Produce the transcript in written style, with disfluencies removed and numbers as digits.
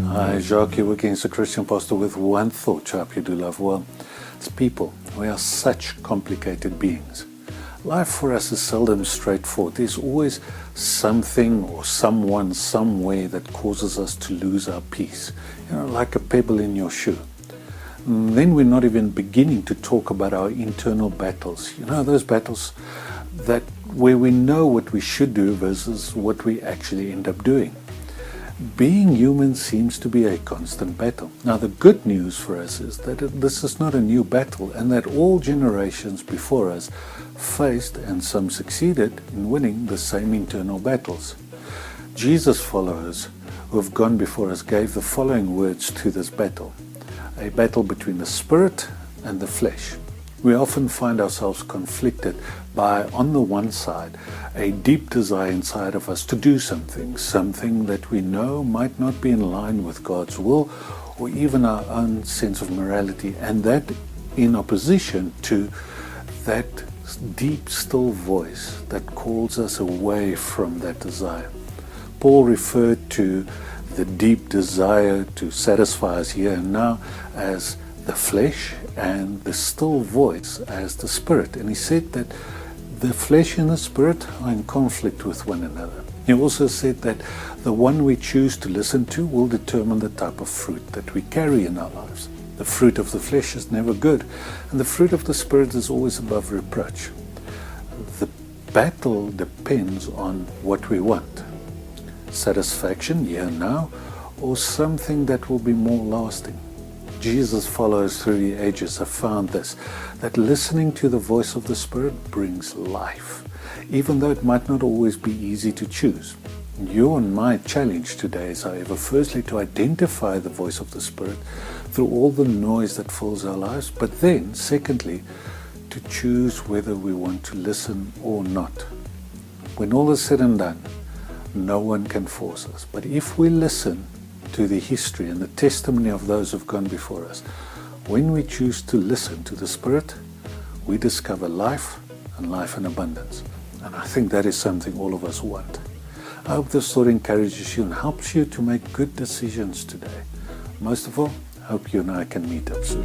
Hi, Jacques here, working as a Christian pastor with one thought. Hope you do love well. It's people. We are such complicated beings. Life for us is seldom straightforward. There's always something or someone somewhere that causes us to lose our peace. Like a pebble in your shoe. And then we're not even beginning to talk about our internal battles. Those battles where we know what we should do versus what we actually end up doing. Being human seems to be a constant battle. Now, the good news for us is that this is not a new battle, and that all generations before us faced, and some succeeded in winning, the same internal battles. Jesus' followers who have gone before us gave the following words to this battle: a battle between the spirit and the flesh. We often find ourselves conflicted by, on the one side, a deep desire inside of us to do something that we know might not be in line with God's will or even our own sense of morality, and that in opposition to that deep, still voice that calls us away from that desire. Paul referred to the deep desire to satisfy us here and now as the flesh, and the still voice as the spirit. And he said that the flesh and the spirit are in conflict with one another. He also said that the one we choose to listen to will determine the type of fruit that we carry in our lives. The fruit of the flesh is never good, and the fruit of the spirit is always above reproach. The battle depends on what we want: satisfaction here and now, or something that will be more lasting. Jesus' followers through the ages have found this, that listening to the voice of the Spirit brings life, even though it might not always be easy to choose. Your and my challenge today is, however, firstly to identify the voice of the Spirit through all the noise that fills our lives, but then, secondly, to choose whether we want to listen or not. When all is said and done, no one can force us, but if we listen to the history and the testimony of those who've gone before us, when we choose to listen to the Spirit, we discover life, and life in abundance. And I think that is something all of us want. I hope this thought encourages you and helps you to make good decisions today. Most of all, I hope you and I can meet up soon.